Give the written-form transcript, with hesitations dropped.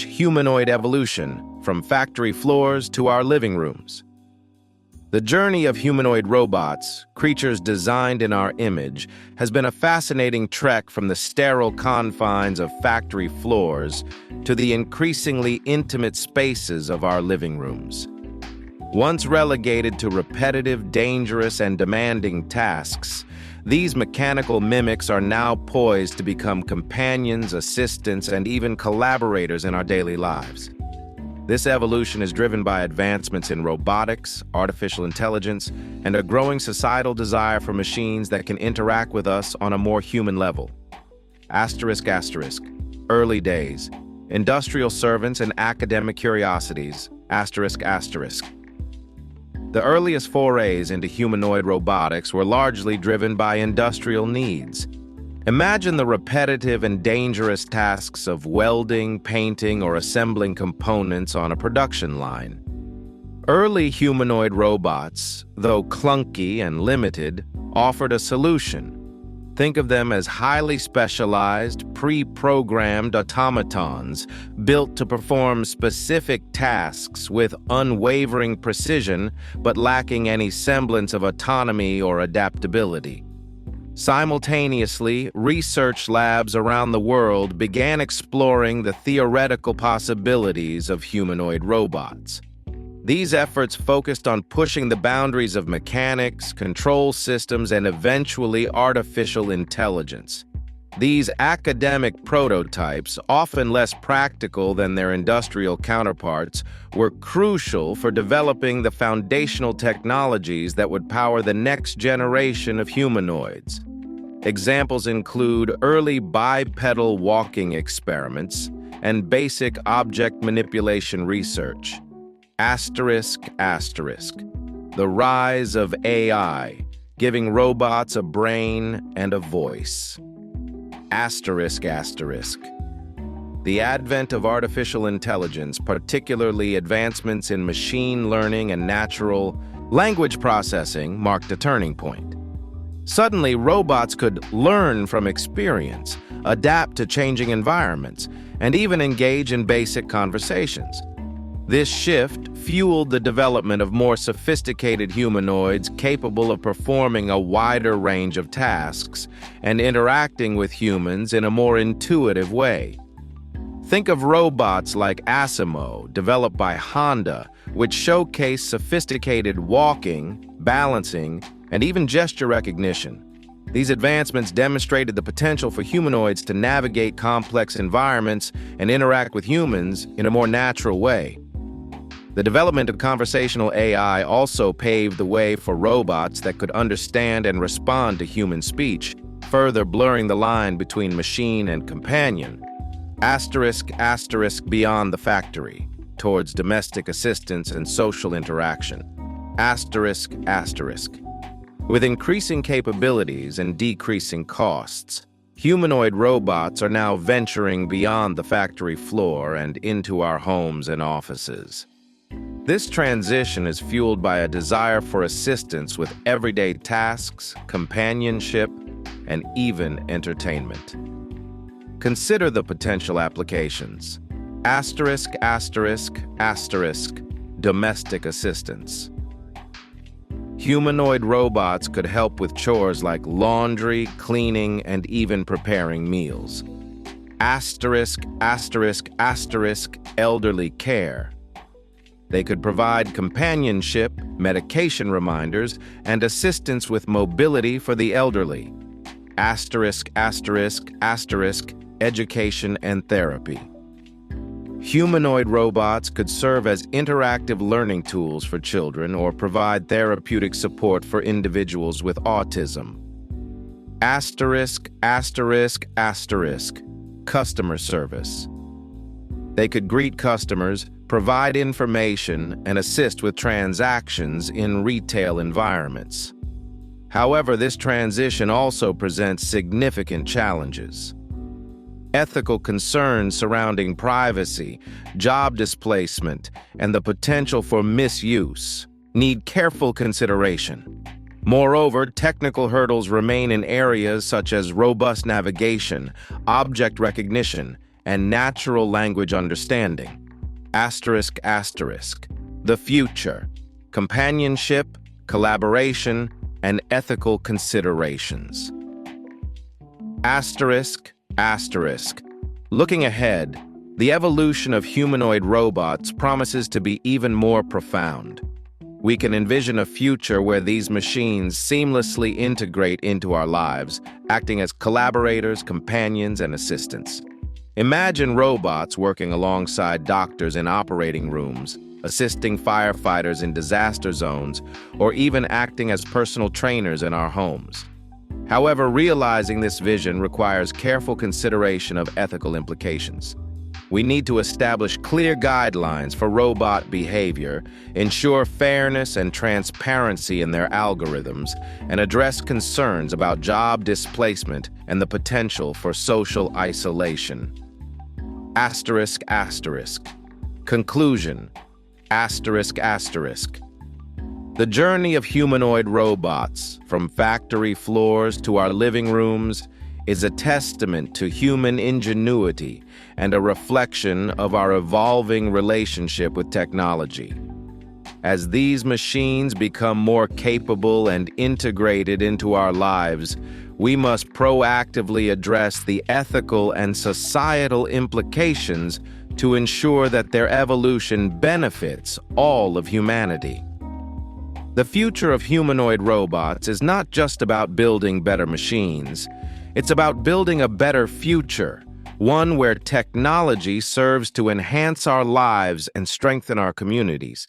Humanoid evolution, from factory floors to our living rooms. The journey of humanoid robots, creatures designed in our image, has been a fascinating trek from the sterile confines of factory floors to the increasingly intimate spaces of our living rooms. Once relegated to repetitive, dangerous, and demanding tasks, these mechanical mimics are now poised to become companions, assistants, and even collaborators in our daily lives. This evolution is driven by advancements in robotics, artificial intelligence, and a growing societal desire for machines that can interact with us on a more human level. Early days, industrial servants and academic curiosities. The earliest forays into humanoid robotics were largely driven by industrial needs. Imagine the repetitive and dangerous tasks of welding, painting, or assembling components on a production line. Early humanoid robots, though clunky and limited, offered a solution. Think of them as highly specialized, pre-programmed automatons built to perform specific tasks with unwavering precision but lacking any semblance of autonomy or adaptability. Simultaneously, research labs around the world began exploring the theoretical possibilities of humanoid robots. These efforts focused on pushing the boundaries of mechanics, control systems, and eventually artificial intelligence. These academic prototypes, often less practical than their industrial counterparts, were crucial for developing the foundational technologies that would power the next generation of humanoids. Examples include early bipedal walking experiments and basic object manipulation research. The rise of AI, giving robots a brain and a voice. The advent of artificial intelligence, particularly advancements in machine learning and natural language processing, marked a turning point. Suddenly, robots could learn from experience, adapt to changing environments, and even engage in basic conversations. This shift fueled the development of more sophisticated humanoids capable of performing a wider range of tasks and interacting with humans in a more intuitive way. Think of robots like Asimo, developed by Honda, which showcase sophisticated walking, balancing, and even gesture recognition. These advancements demonstrated the potential for humanoids to navigate complex environments and interact with humans in a more natural way. The development of conversational AI also paved the way for robots that could understand and respond to human speech, further blurring the line between machine and companion. Beyond the factory, towards domestic assistance and social interaction. With increasing capabilities and decreasing costs, humanoid robots are now venturing beyond the factory floor and into our homes and offices. This transition is fueled by a desire for assistance with everyday tasks, companionship, and even entertainment. Consider the potential applications. Domestic assistance. Humanoid robots could help with chores like laundry, cleaning, and even preparing meals. Elderly care. They could provide companionship, medication reminders, and assistance with mobility for the elderly. Education and therapy. Humanoid robots could serve as interactive learning tools for children or provide therapeutic support for individuals with autism. Customer service. They could greet customers, provide information, and assist with transactions in retail environments. However, this transition also presents significant challenges. Ethical concerns surrounding privacy, job displacement, and the potential for misuse need careful consideration. Moreover, technical hurdles remain in areas such as robust navigation, object recognition, and natural language understanding. Asterisk, asterisk. The future. Companionship, collaboration, and ethical considerations. Asterisk, asterisk. Looking ahead, the evolution of humanoid robots promises to be even more profound. We can envision a future where these machines seamlessly integrate into our lives, acting as collaborators, companions, and assistants. Imagine robots working alongside doctors in operating rooms, assisting firefighters in disaster zones, or even acting as personal trainers in our homes. However, realizing this vision requires careful consideration of ethical implications. We need to establish clear guidelines for robot behavior, ensure fairness and transparency in their algorithms, and address concerns about job displacement and the potential for social isolation. Asterisk, asterisk. Conclusion. Asterisk, asterisk. The journey of humanoid robots, from factory floors to our living rooms, is a testament to human ingenuity and a reflection of our evolving relationship with technology. As these machines become more capable and integrated into our lives, we must proactively address the ethical and societal implications to ensure that their evolution benefits all of humanity. The future of humanoid robots is not just about building better machines. It's about building a better future, one where technology serves to enhance our lives and strengthen our communities.